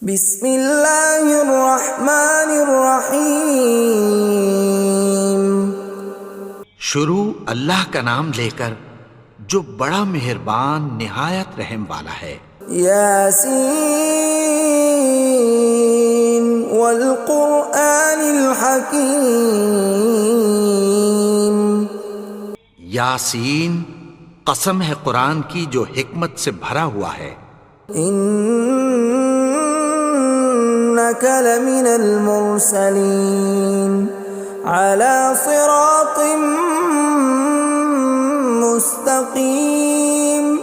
بسم اللہ الرحمن الرحیم۔ شروع اللہ کا نام لے کر جو بڑا مہربان نہایت رحم والا ہے۔ یاسین والقرآن الحکیم۔ یاسین، قسم ہے قرآن کی جو حکمت سے بھرا ہوا ہے۔ انک لمن المرسلین علی صراط مستقیم۔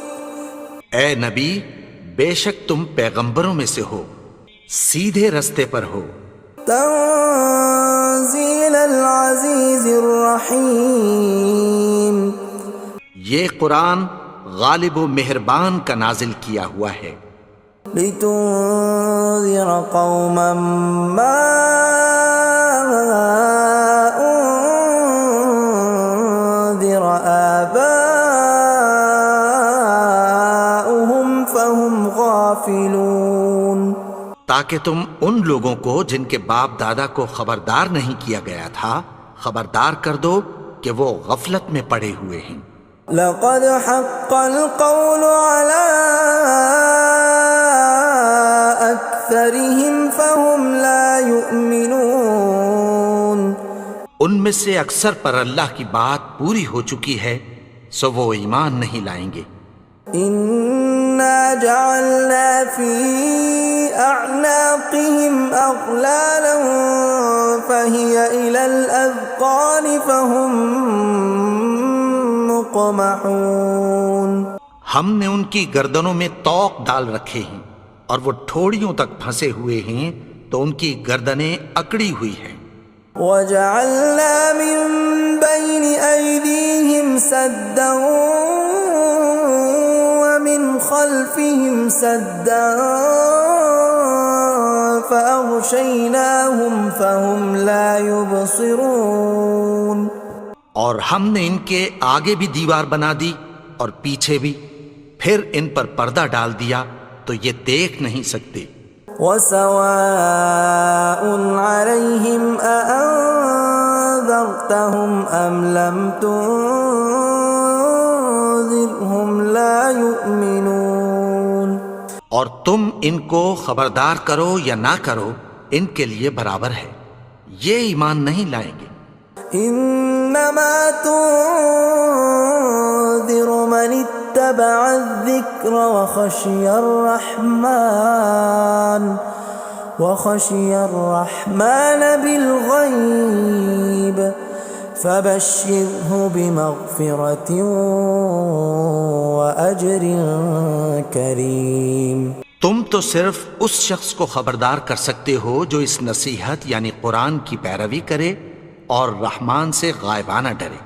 اے نبی، بے شک تم پیغمبروں میں سے ہو، سیدھے رستے پر ہو۔ تنزیل العزیز الرحیم۔ یہ قرآن غالب و مہربان کا نازل کیا ہوا ہے۔ لتنذر قوما ما انذر آباؤهم فهم غافلون۔ تاکہ تم ان لوگوں کو جن کے باپ دادا کو خبردار نہیں کیا گیا تھا خبردار کر دو کہ وہ غفلت میں پڑے ہوئے ہیں۔ لقد حق القول على أكثرهم فهم لا يؤمنون۔ ان میں سے اکثر پر اللہ کی بات پوری ہو چکی ہے سو وہ ایمان نہیں لائیں گے۔ إنا جعلنا في أعناقهم أغلالا فهي إلى الأذقان فهم مقمحون۔ ہم نے ان کی گردنوں میں طوق ڈال رکھے ہیں اور وہ ٹھوڑیوں تک پھنسے ہوئے ہیں تو ان کی گردنیں اکڑی ہوئی ہیں۔ وَجَعَلْنَا مِن بَيْنِ أَيْدِيهِمْ سَدًّا وَمِنْ خَلْفِهِمْ سَدًّا فَأَغْشَيْنَاهُمْ فَهُمْ لَا يُبْصِرُونَ۔ اور ہم نے ان کے آگے بھی دیوار بنا دی اور پیچھے بھی، پھر ان پر پردہ ڈال دیا تو یہ دیکھ نہیں سکتے۔ وَسَوَاءٌ عَلَيْهِمْ أَأَنذَرْتَهُمْ أَمْ لَمْ تُنذِرْهُمْ لَا يُؤْمِنُونَ۔ اور تم ان کو خبردار کرو یا نہ کرو ان کے لیے برابر ہے، یہ ایمان نہیں لائیں گے۔ انما تنذر من اتبع الذکر وخشی الرحمن بالغیب فبشرہ بمغفرۃ واجر کریم۔ تم تو صرف اس شخص کو خبردار کر سکتے ہو جو اس نصیحت یعنی قرآن کی پیروی کرے اور رحمان سے غائبانہ ڈرے،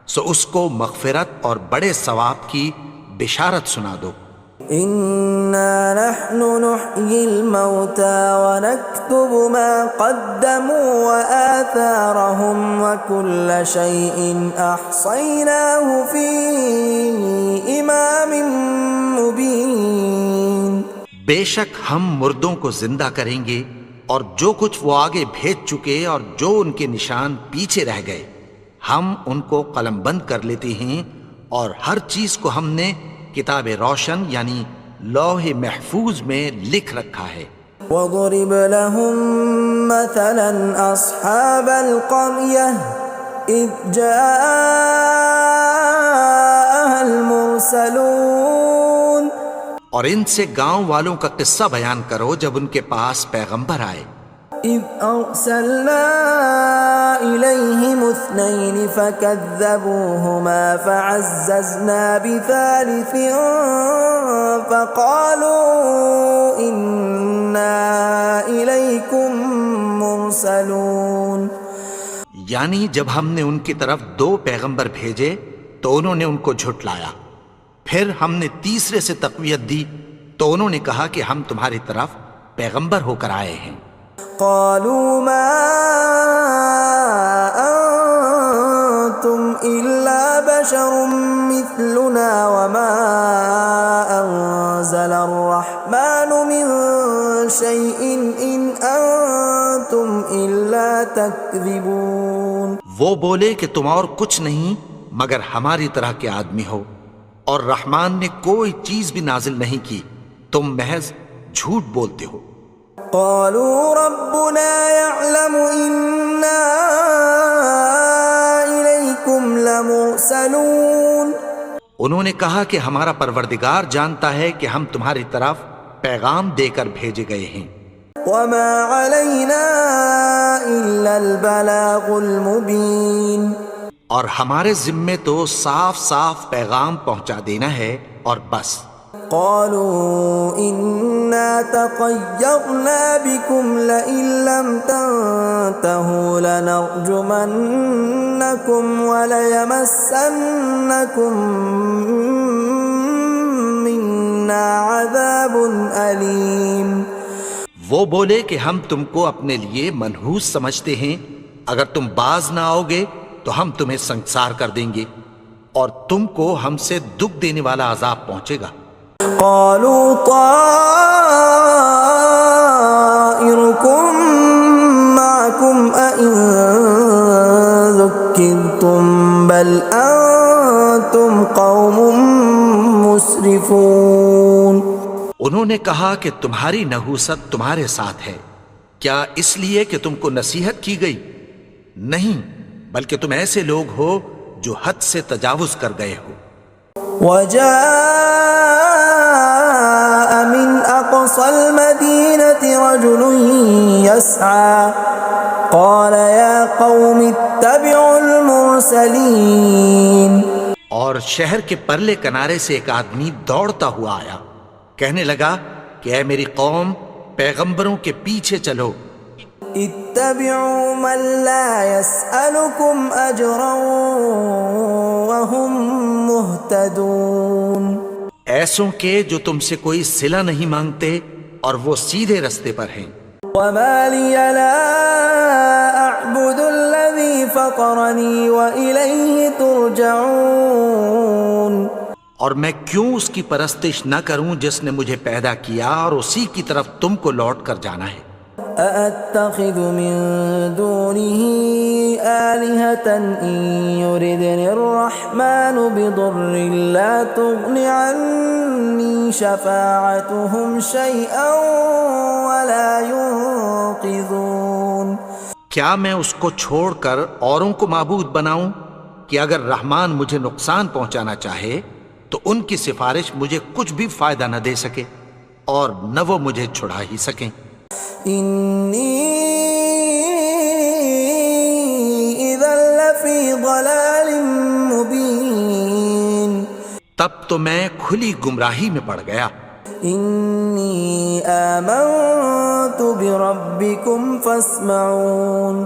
سو اس کو مغفرت اور بڑے ثواب کی بشارت سنا دو۔ اِنَّا نَحْنُ نُحْيِي الْمَوْتَى وَنَكْتُبُ مَا قَدَّمُوا وَآثَارَهُمْ وَكُلَّ شَيْءٍ أَحْصَيْنَاهُ فِي إِمَامٍ مُبِينٍ۔ بے شک ہم مردوں کو زندہ کریں گے اور جو کچھ وہ آگے بھیج چکے اور جو ان کے نشان پیچھے رہ گئے ہم ان کو قلم بند کر لیتے ہیں، اور ہر چیز کو ہم نے کتاب روشن یعنی لوح محفوظ میں لکھ رکھا ہے۔ وَضُرِبْ لَهُم مَّثَلًا أَصْحَابَ الْقَرْيَةِ إِذْ جَاءَهَا الْمُرْسَلُونَ۔ اور ان سے گاؤں والوں کا قصہ بیان کرو جب ان کے پاس پیغمبر آئے۔ إِذْ أَرْسَلْنَا إِلَيْهِمُ اثْنَيْنِ فَكَذَّبُوهُمَا فَعَزَّزْنَا بِثَالِثٍ فَقَالُوا إِنَّا إِلَيْكُمْ مُرْسَلُونَ۔ یعنی جب ہم نے ان کی طرف دو پیغمبر بھیجے تو انہوں نے ان کو جھٹلایا، پھر ہم نے تیسرے سے تقویت دی تو انہوں نے کہا کہ ہم تمہاری طرف پیغمبر ہو کر آئے ہیں۔ قالوا ما انتم الا بشر مثلنا وما انزل الرحمن من شيء إن أنتم إلا تكذبون. وہ بولے کہ تم اور کچھ نہیں مگر ہماری طرح کے آدمی ہو، اور رحمان نے کوئی چیز بھی نازل نہیں کی، تم محض جھوٹ بولتے ہو. قالوا ربنا يعلم إنا إليكم لمرسلون. انہوں نے کہا کہ ہمارا پروردگار جانتا ہے کہ ہم تمہاری طرف پیغام دے کر بھیجے گئے ہیں. وما علينا إلا البلاغ المبين. اور ہمارے ذمے تو صاف صاف پیغام پہنچا دینا ہے اور بس. قالوا إنا تطيرنا بكم لئن لم تنتهوا لنرجمنكم وليمسنكم منا عذاب أليم. وہ بولے کہ ہم تم کو اپنے لیے منحوس سمجھتے ہیں، اگر تم باز نہ آؤ گے تو ہم تمہیں سنسار کر دیں گے اور تم کو ہم سے دکھ دینے والا عذاب پہنچے گا. قالوا طائركم معكم أئن ذكرتم بل أنتم قوم مسرفون. انہوں نے کہا کہ تمہاری نحوست تمہارے ساتھ ہے، کیا اس لیے کہ تم کو نصیحت کی گئی؟ نہیں، بلکہ تم ایسے لوگ ہو جو حد سے تجاوز کر گئے ہو. وجاء من أقصى المدينة رجل يسعى قال يا قوم اتبعوا المرسلين. اور شہر کے پرلے کنارے سے ایک آدمی دوڑتا ہوا آیا، کہنے لگا کہ اے میری قوم، پیغمبروں کے پیچھے چلو. اتبعوا من لا يسألكم أجرا وهم مهتدون. ایسوں کے جو تم سے کوئی صلہ نہیں مانگتے اور وہ سیدھے رستے پر ہیں. وما لي لا أعبد الذي فطرني وإليه ترجعون. اور میں کیوں اس کی پرستش نہ کروں جس نے مجھے پیدا کیا اور اسی کی طرف تم کو لوٹ کر جانا ہے. أأتخذ من دونه آلهة إن يردني الرحمن بضر لا تغن عني شفاعتهم شيئا ولا ينقذون. کیا میں اس کو چھوڑ کر اوروں کو معبود بناؤں کہ اگر رحمان مجھے نقصان پہنچانا چاہے تو ان کی سفارش مجھے کچھ بھی فائدہ نہ دے سکے اور نہ وہ مجھے چھڑا ہی سکیں. إني إذا لفي ضلال مبين. تب تو میں کھلی گمراہی میں پڑ گیا. إني آمنت بربكم فاسمعون.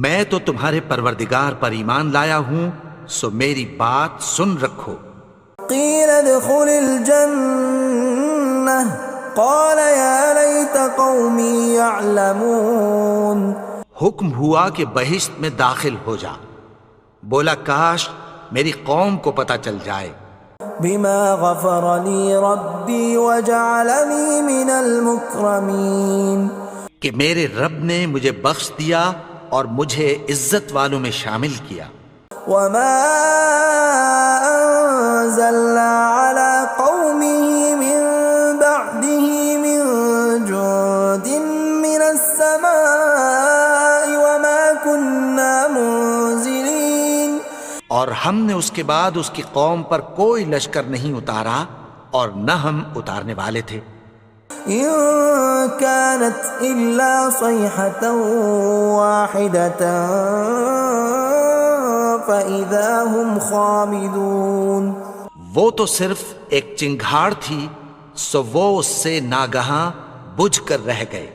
میں تو تمہارے پروردگار پر ایمان لایا ہوں، سو میری بات سن رکھو. قيل ادخل الجنة قال يا ليت قومي يعلمون. حکم ہوا کہ بہشت میں داخل ہو جا. بولا کاش میری قوم کو پتہ چل جائے. بما غفر لي ربي وجعلني من المكرمين. کہ میرے رب نے مجھے بخش دیا اور مجھے عزت والوں میں شامل کیا. وما أنزلنا على قومه من بعده من جند من السماء وما كنا منزلين. اور ہم نے اس کے بعد اس کی قوم پر کوئی لشکر نہیں اتارا اور نہ ہم اتارنے والے تھے. إن كانت إلا صيحة واحدة فإذا هم خامدون. وہ تو صرف ایک چنگھاڑ تھی، سو وہ اس سے ناگہاں بجھ کر رہ گئے.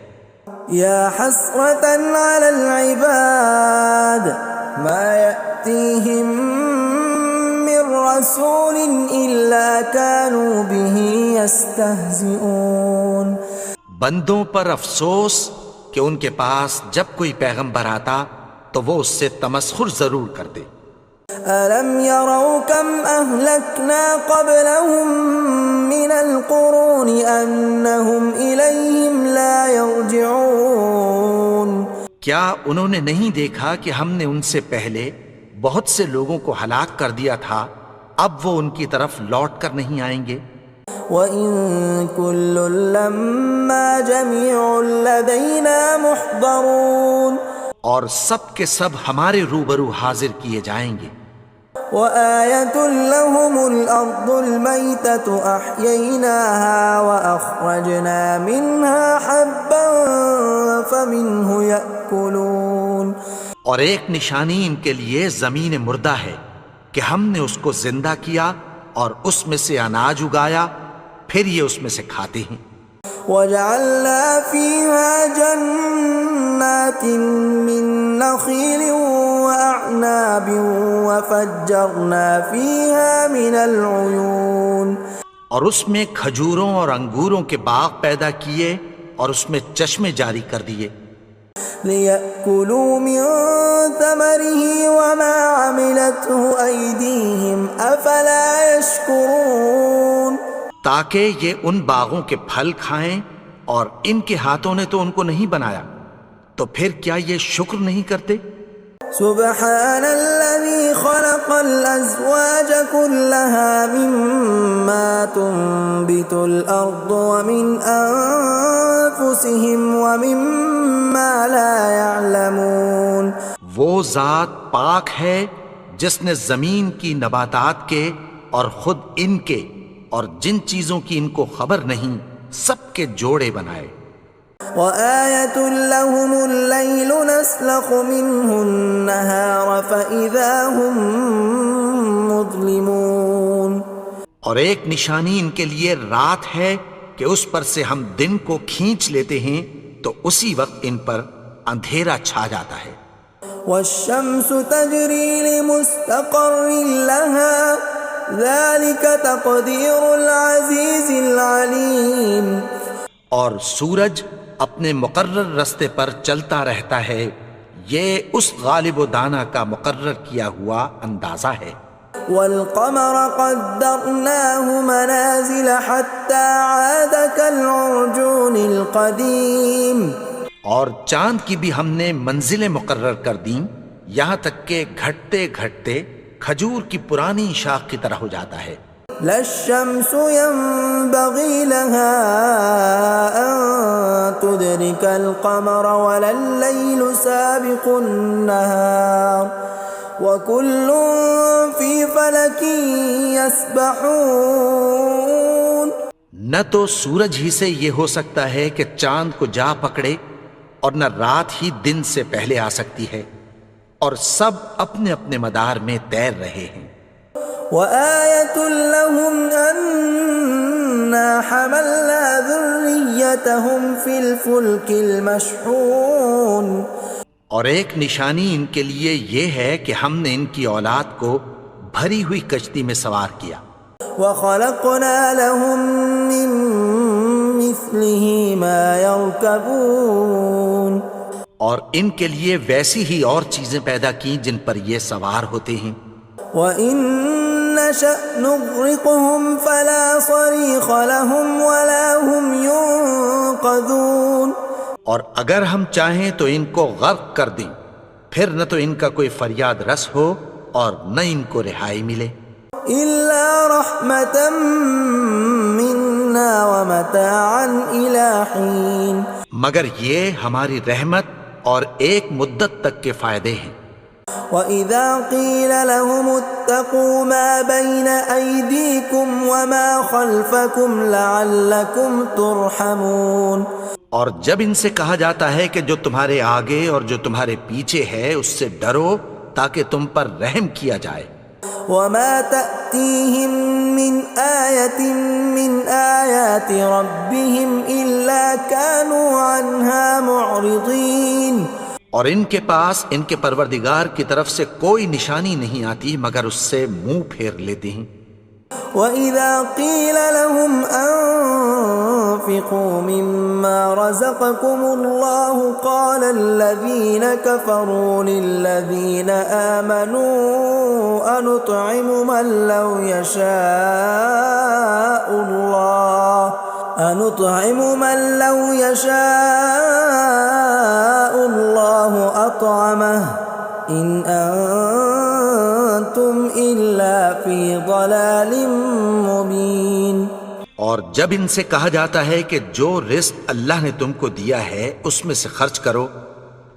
يا حسرة على العباد ما يأتيهم من رسول إلا كانوا به يستهزئون. بندوں پر افسوس کہ ان کے پاس جب کوئی پیغمبر آتا تو وہ اس سے تمسخر ضرور کرتے. أَلَمْ يَرَوْا كَمْ أَهْلَكْنَا قَبْلَهُمْ مِنَ الْقُرُونِ أَنَّهُمْ إِلَيْهِمْ لَا يَرْجِعُونَ کیا انہوں نے نہیں دیکھا کہ ہم نے ان سے پہلے بہت سے لوگوں کو ہلاک کر دیا تھا، اب وہ ان کی طرف لوٹ کر نہیں آئیں گے؟ وَإِن كُلٌّ لَّمَّا جَمِيعٌ لَّدَيْنَا مُحْضَرُونَ اور سب کے سب ہمارے روبرو حاضر کیے جائیں گے۔ وَآيَةٌ لَّهُمُ الْأَرْضُ الْمَيْتَةُ أَحْيَيْنَاهَا وَأَخْرَجْنَا مِنْهَا حَبًّا فَمِنْهُ يَأْكُلُونَ اور ایک نشانی ان کے لیے زمین مردہ ہے کہ ہم نے اس کو زندہ کیا اور اس میں سے اناج اگایا، پھر یہ اس میں سے کھاتے ہیں۔ وَجَعَلْنَا فِيهَا جَنَّاتٍ مِّن نَّخِيلٍ وَأَعْنَابٍ وَفَجَّرْنَا فِيهَا مِنَ الْعُيُونِ اور اس میں کھجوروں اور انگوروں کے باغ پیدا کیے اور اس میں چشمے جاری کر دیے، لِيَأْكُلُوا مِن ثَمَرِهِ وَمَا عَمِلَتْهُ أَيْدِيهِمْ أَفَلَا يَشْكُرُونَ تاکہ یہ ان باغوں کے پھل کھائیں، اور ان کے ہاتھوں نے تو ان کو نہیں بنایا، تو پھر کیا یہ شکر نہیں کرتے؟ سبحان الذي خلق الأزواج كلها مما تنبت الأرض ومن أنفسهم ومما لا يعلمون وہ ذات پاک ہے جس نے زمین کی نباتات کے اور خود ان کے اور جن چیزوں کی ان کو خبر نہیں سب کے جوڑے بنائے۔ وَآيَةٌ لَّهُمُ اللَّيْلُ نَسْلَخُ مِنْهُ النَّهَارَ فَإِذَا هُمْ مُظْلِمُونَ اور ایک نشانی ان کے لیے رات ہے کہ اس پر سے ہم دن کو کھینچ لیتے ہیں تو اسی وقت ان پر اندھیرا چھا جاتا ہے۔ وَالشَّمْسُ تَجْرِي لِمُسْتَقَرٍّ لَّهَا ذَلِكَ تَقْدِيرُ الْعَزِيزِ الْعَلِيمِ اور سورج اپنے مقرر رستے پر چلتا رہتا ہے، یہ اس غالب و دانا کا مقرر کیا ہوا اندازہ ہے۔ وَالْقَمَرَ قَدَّرْنَاهُ مَنَازِلَ حَتَّى عَادَ كَالْعُرْجُونِ الْقَدِيمِ اور چاند کی بھی ہم نے منزلیں مقرر کر دیں، یہاں تک کہ گھٹتے گھٹتے کھجور کی پرانی شاخ کی طرح ہو جاتا ہے۔ لا الشمس ينبغي لها أن تدرك القمر ولا الليل سابق النهار وكل في فلك يسبحون نہ تو سورج ہی سے یہ ہو سکتا ہے کہ چاند کو جا پکڑے، اور نہ رات ہی دن سے پہلے آ سکتی ہے، اور سب اپنے اپنے مدار میں تیر رہے ہیں۔ وَآيَةٌ لَّهُمْ أَنَّا حَمَلْنَا ذُرِّيَّتَهُمْ فِي الْفُلْكِ الْمَشْحُونِ اور ایک نشانی ان کے لیے یہ ہے کہ ہم نے ان کی اولاد کو بھری ہوئی کشتی میں سوار کیا۔ وَخَلَقْنَا لَهُم مِّن مِّثْلِهِ مَا يَرْكَبُونَ اور ان کے لیے ویسی ہی اور چیزیں پیدا کی جن پر یہ سوار ہوتے ہیں۔ وَإِن نَّشَأْ نُغْرِقْهُمْ فَلَا صَرِيخَ لَهُمْ وَلَا هُمْ يُنقَذُونَ اور اگر ہم چاہیں تو ان کو غرق کر دیں، پھر نہ تو ان کا کوئی فریاد رس ہو اور نہ ان کو رہائی ملے۔ إِلَّا رَحْمَةً مِّنَّا وَمَتَاعًا إِلَىٰ حِينٍ مگر یہ ہماری رحمت اور ایک مدت تک کے فائدے ہیں۔ وَإِذَا قِيلَ لَهُمُ اتَّقُوا مَا بَيْنَ أَيْدِيكُمْ وَمَا خَلْفَكُمْ لَعَلَّكُمْ تُرْحَمُونَ اور جب ان سے کہا جاتا ہے کہ جو تمہارے آگے اور جو تمہارے پیچھے ہے اس سے ڈرو تاکہ تم پر رحم کیا جائے۔ وَمَا تَأْتِيهِم مِّنْ آيَةٍ مِّنْ آيَاتِ رَبِّهِمْ إِلَّا كَانُوا عَنْهَا مُعْرِضِينَ اور ان کے پاس ان کے پروردگار کی طرف سے کوئی نشانی نہیں آتی مگر اس سے منہ پھیر لیتے ہیں۔ وَإِذَا قِيلَ لَهُمْ وأنفقوا مما رزقكم الله قال الذين كفروا للذين آمنوا أنطعم من لو يشاء الله أطعمه إن أنتم إلا في ضلال مبين۔ اور جب ان سے کہا جاتا ہے کہ جو رزق اللہ نے تم کو دیا ہے اس میں سے خرچ کرو،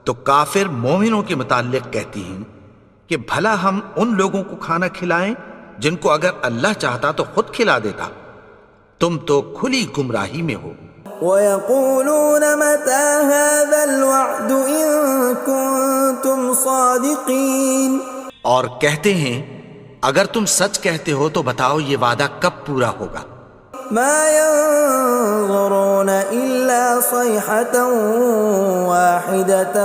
تو کافر مومنوں کے متعلق کہتی ہیں کہ بھلا ہم ان لوگوں کو کھانا کھلائیں جن کو اگر اللہ چاہتا تو خود کھلا دیتا، تم تو کھلی گمراہی میں ہو۔ وَيَقُولُونَ مَتَى هَذَا الْوَعْدُ إِن كُنتُمْ صَادِقِينَ، اور کہتے ہیں اگر تم سچ کہتے ہو تو بتاؤ یہ وعدہ کب پورا ہوگا۔ مَا يَنظُرُونَ إِلَّا صَيْحَةً وَاحِدَةً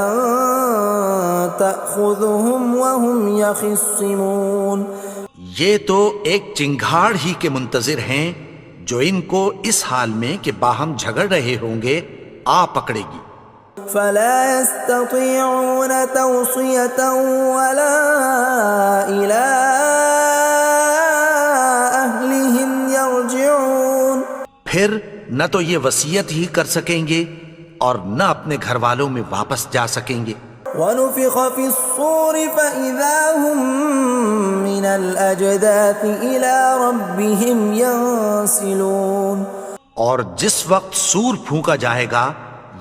تَأْخُذُهُمْ وَهُمْ يَخِصِّمُونَ، یہ تو ایک چنگھاڑ ہی کے منتظر ہیں جو ان کو اس حال میں کہ باہم جھگڑ رہے ہوں گے آ پکڑے گی۔ فَلَا يَسْتَطِيعُونَ تَوْصِيَةً وَلَا إِلَىٰ أَهْلِهِمْ يَرْجِعُونَ، پھر نہ تو یہ وصیت ہی کر سکیں گے اور نہ اپنے گھر والوں میں واپس جا سکیں گے۔ وَنُفِخَ فِي الصُّورِ فَإِذَا هُم مِّنَ الْأَجْدَاثِ إِلَىٰ رَبِّهِمْ يَنسِلُونَ، اور جس وقت سور پھونکا جائے گا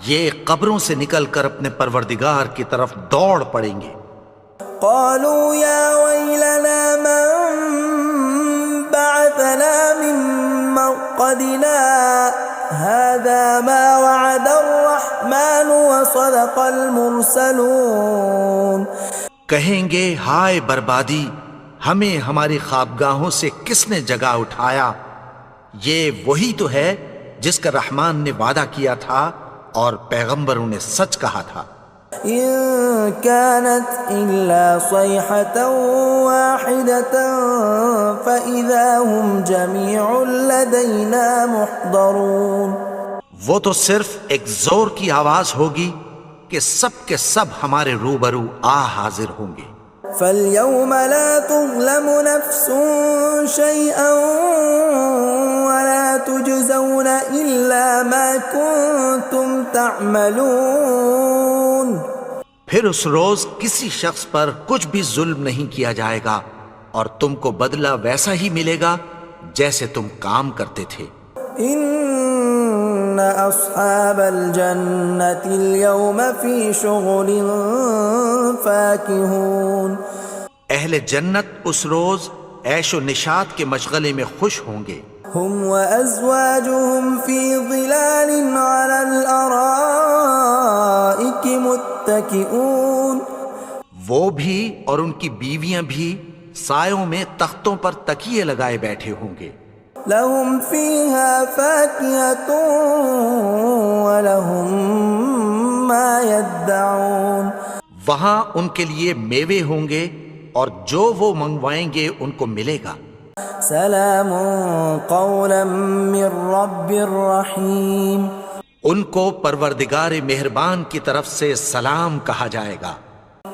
یہ قبروں سے نکل کر اپنے پروردگار کی طرف دوڑ پڑیں گے۔ قالوا يا ويلنا من بعثنا من مرقدنا هذا ما وعد الرحمن وصدق المرسلون، کہیں گے ہائے بربادی، ہمیں ہماری خوابگاہوں سے کس نے جگا اٹھایا، یہ وہی تو ہے جس کا رحمان نے وعدہ کیا تھا اور پیغمبروں نے سچ کہا تھا۔ إن كانت إلا صيحة واحدة فإذا هم جميع لدينا محضرون، وہ تو صرف ایک زور کی آواز ہوگی کہ سب کے سب ہمارے روبرو آ حاضر ہوں گے۔ فاليوم لا تظلم نفس شيئا ولا تجزون إلا ما كنتم تعملون، پھر اس روز کسی شخص پر کچھ بھی ظلم نہیں کیا جائے گا اور تم کو بدلہ ویسا ہی ملے گا جیسے تم کام کرتے تھے۔ ان اصحاب الجنة اليوم في شغل فاكهون، اہل جنت اس روز عیش و نشاط کے مشغلے میں خوش ہوں گے۔ هم وازواجهم في ظلال على الارائك متكئون، وہ بھی اور ان کی بیویاں بھی سایوں میں تختوں پر تکیے لگائے بیٹھے ہوں گے۔ لهم فيها فاكهة ولهم ما يدعون، وہاں ان کے لیے میوے ہوں گے اور جو وہ منگوائیں گے ان کو ملے گا۔ سلام قولا من رب رحیم، ان کو پروردگار مہربان کی طرف سے سلام کہا جائے گا۔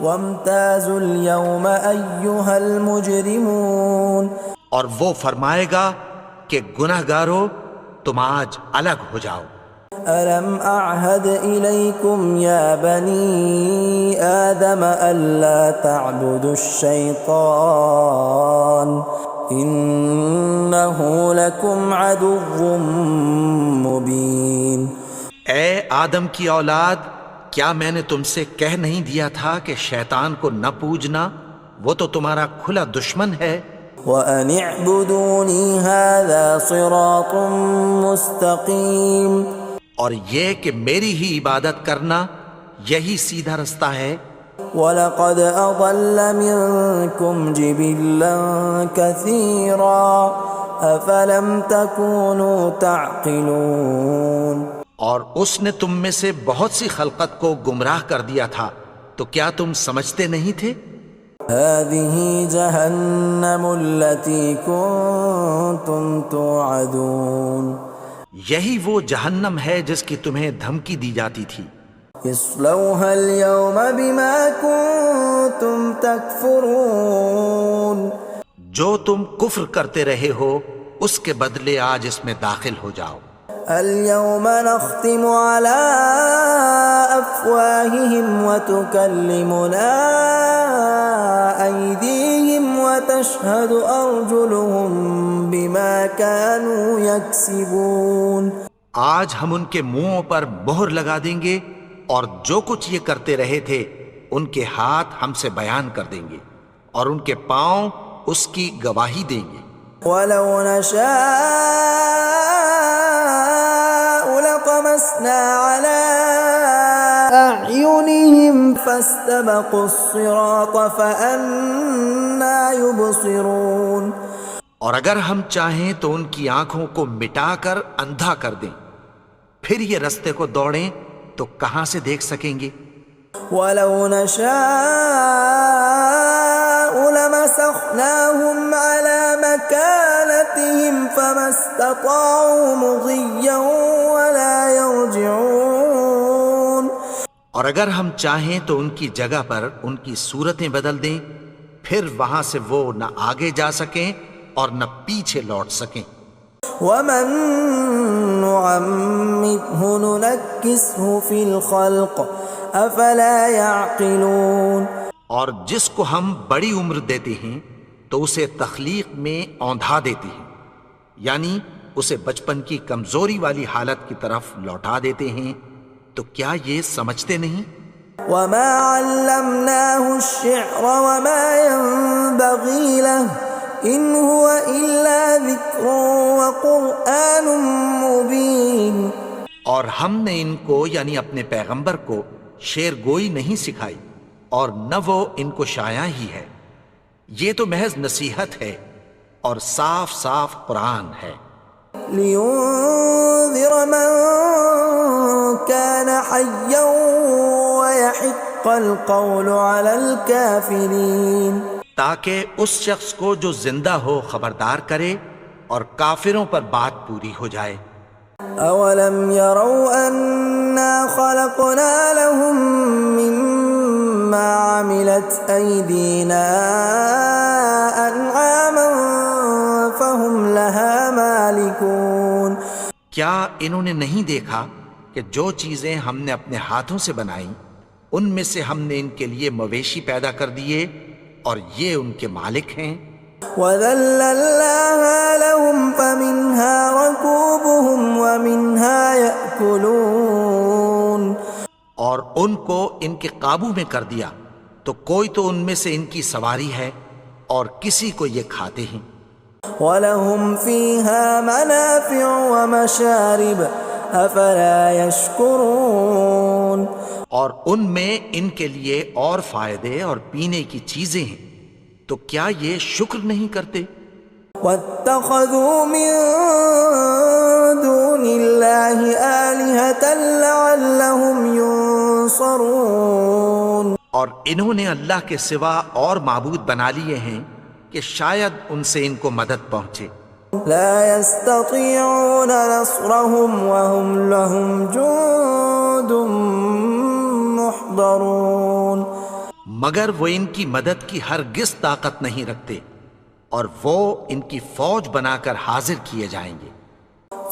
وامتازوا اليوم ایھا المجرمون، اور وہ فرمائے گا کہ گنہگارو تم آج الگ ہو جاؤ۔ ألم أعهد إليكم يا بني آدم ألا تعبدوا الشيطان إنه لكم عدو مبين، اے آدم کی اولاد، کیا میں نے تم سے کہہ نہیں دیا تھا کہ شیطان کو نہ پوجنا، وہ تو تمہارا کھلا دشمن ہے۔ وَأَنِ اعْبُدُونِي هَذَا صِرَاطٌ مُسْتَقِيمٌ، اور یہ کہ میری ہی عبادت کرنا یہی سیدھا رستہ ہے۔ وَلَقَدْ أَضَلَّ مِنْكُمْ جِبِلًّا كَثِيرًا أَفَلَمْ تَكُونُوا تَعْقِلُونَ، اور اس نے تم میں سے بہت سی خلقت کو گمراہ کر دیا تھا، تو کیا تم سمجھتے نہیں تھے؟ هَذِهِ جَهَنَّمُ الَّتِي كُنْتُمْ تُوعَدُونَ، یہی وہ جہنم ہے جس کی تمہیں دھمکی دی جاتی تھی. اصلوها اليوم بما كنتم تكفرون. جو تم کفر کرتے رہے ہو اس کے بدلے آج اس میں داخل ہو جاؤ. اليوم نختم على أفواههم وتكلمنا أيديهم وتشهد أرجلهم بما كانوا يكسبون. آج ہم ان کے منہوں پر مہر لگا دیں گے اور جو کچھ یہ کرتے رہے تھے ان کے ہاتھ ہم سے بیان کر دیں گے اور ان کے پاؤں اس کی گواہی دیں گے. ولو نشاء لطمسنا على أعينهم فاستبقوا الصراط فأنى يبصرون. اور اگر ہم چاہیں تو ان کی آنکھوں کو مٹا کر اندھا کر دیں، پھر یہ رستے کو دوڑیں تو کہاں سے دیکھ سکیں گے. ولو نشاء لمسخناهم على مكانتهم فما استطاعوا مضيا ولا يرجعون. اور اگر ہم چاہیں تو ان کی جگہ پر ان کی صورتیں بدل دیں، پھر وہاں سے وہ نہ آگے جا سکیں اور نہ پیچھے لوٹ سکیں. ومن نعمره ننكسه في الخلق افلا يعقلون. اور جس کو ہم بڑی عمر دیتے ہیں تو اسے تخلیق میں اوندھا دیتے ہیں، یعنی اسے بچپن کی کمزوری والی حالت کی طرف لوٹا دیتے ہیں. تو کیا یہ سمجھتے نہیں؟ وما علمناه الشعر وما ينبغي له ان هو الا ذکر وقرآن مبین. اور ہم نے ان کو یعنی اپنے پیغمبر کو شعر گوئی نہیں سکھائی اور نہ وہ ان کو شایع ہی ہے، یہ تو محض نصیحت ہے اور صاف صاف قرآن ہے. لينذر من كان حيا ويحق القول على الكافرين. تاکہ اس شخص کو جو زندہ ہو خبردار کرے اور کافروں پر بات پوری ہو جائے. اولم يروا انا خلقنا لهم مما عملت ايدينا انعاما فهم لها مالكون. کیا انہوں نے نہیں دیکھا کہ جو چیزیں ہم نے اپنے ہاتھوں سے بنائیں ان میں سے ہم نے ان کے لیے مویشی پیدا کر دیے اور یہ ان کے مالک ہیں. وَذَلَّلْنَاهَا لَهُمْ فَمِنْهَا رَكُوبُهُمْ وَمِنْهَا يَأْكُلُونَ. اور ان کو ان کے قابو میں کر دیا تو کوئی تو ان میں سے ان کی سواری ہے اور کسی کو یہ کھاتے ہیں. وَلَهُمْ فِيهَا مَنَافِعُ وَمَشَارِبُ أَفَلَا يَشْكُرُونَ. اور ان میں ان کے لیے اور فائدے اور پینے کی چیزیں ہیں، تو کیا یہ شکر نہیں کرتے؟ وَاتَّخَذُوا مِن دُونِ اللَّهِ آلِهَةً لَعَلَّهُمْ يُنصَرُونَ. اور انہوں نے اللہ کے سوا اور معبود بنا لیے ہیں کہ شاید ان سے ان کو مدد پہنچے. لا يستطيعون نصرهم وهم لهم جند محضرون. مگر وہ ان کی مدد کی ہرگز طاقت نہیں رکھتے اور وہ ان کی فوج بنا کر حاضر کیے جائیں گے.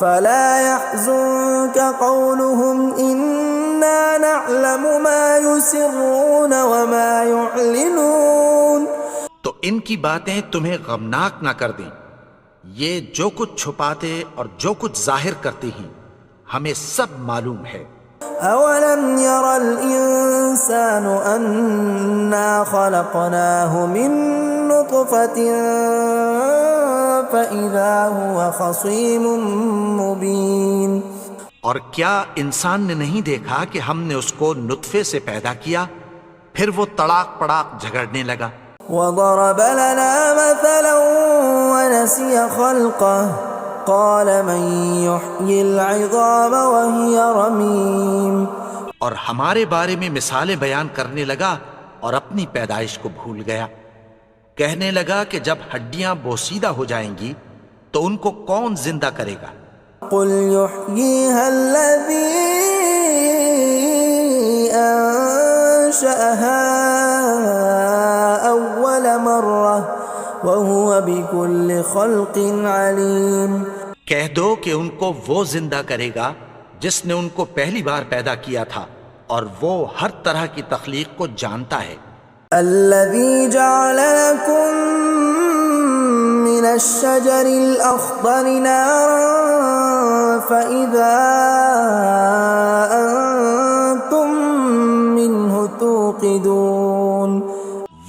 فلا يحزنك قولهم إنا نعلم ما يسرون وما يعلنون. تو ان کی باتیں تمہیں غمناک نہ کر دیں، یہ جو کچھ چھپاتے اور جو کچھ ظاہر کرتے ہیں ہمیں سب معلوم ہے. أولم ير الإنسان أنا خلقناه من نطفة فإذا هو خصيم مبين. اور کیا انسان نے نہیں دیکھا کہ ہم نے اس کو نطفے سے پیدا کیا پھر وہ تڑاک پڑاک جھگڑنے لگا. وضرب لنا مثلا ونسي خلقه قال من يحيي العظام وهي رميم. اور ہمارے بارے میں مثالیں بیان کرنے لگا اور اپنی پیدائش کو بھول گیا. کہنے لگا کہ جب ہڈیاں بوسیدہ ہو جائیں گی تو ان کو کون زندہ کرے گا قل يحييها الذي أنشأها أول مرة وهو بكل خلق عليم. کہہ دو کہ ان کو وہ زندہ کرے گا جس نے ان کو پہلی بار پیدا کیا تھا اور وہ ہر طرح کی تخلیق کو جانتا ہے. الذي جعل لكم من الشجر الأخضر نارا فإذا أنتم منه توقدون.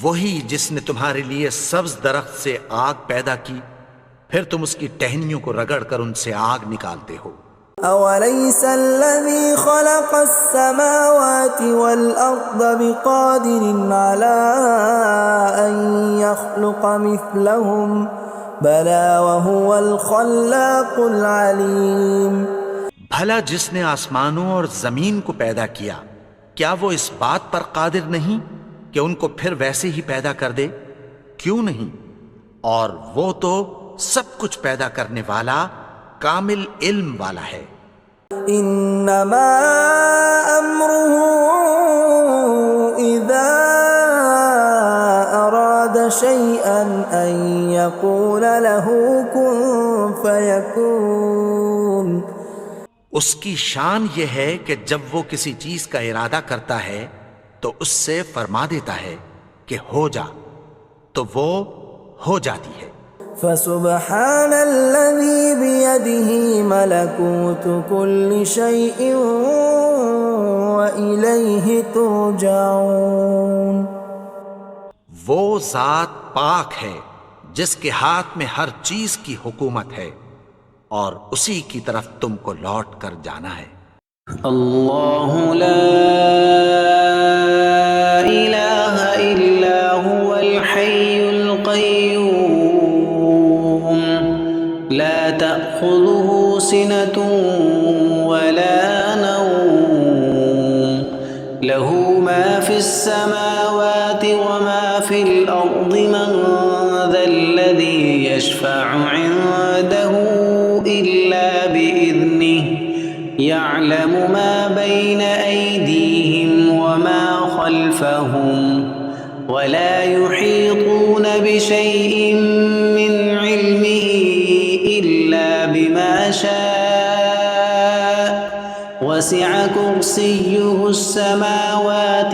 وہی جس نے تمہارے لیے سبز درخت سے آگ پیدا کی پھر تم اس کی ٹہنیوں کو رگڑ کر ان سے آگ نکالتے ہو. أوليس الذي خلق السماوات والأرض بقادر على أن يخلق مثلهم بلى وهو الخلاق العليم. بھلا جس نے آسمانوں اور زمین کو پیدا کیا کیا وہ اس بات پر قادر نہیں کہ ان کو پھر ویسے ہی پیدا کر دے؟ کیوں نہیں؟ اور وہ تو سب کچھ پیدا کرنے والا کامل علم والا ہے. انما امره اذا اراد شيئا ان يقول له كن فيكون. اس کی شان یہ ہے کہ جب وہ کسی چیز کا ارادہ کرتا ہے تو اس سے فرما دیتا ہے کہ ہو جا تو وہ ہو جاتی ہے. فسبحان الذي بيده ملكوت كل شيء وإليه ترجعون. وہ ذات پاک ہے جس کے ہاتھ میں ہر چیز کی حکومت ہے اور اسی کی طرف تم کو لوٹ کر جانا ہے. اللہ لا الہ الا هو الحی القیوم لا تأخذه سنة ولا نوم له ما في السماوات وما في الأرض من ذا الذي يشفع عنده إلا بإذنه يعلم ما بين أيديهم وما خلفهم ولا يحيطون بشيء من علمه إلا بما شاء وسع كرسيه السماوات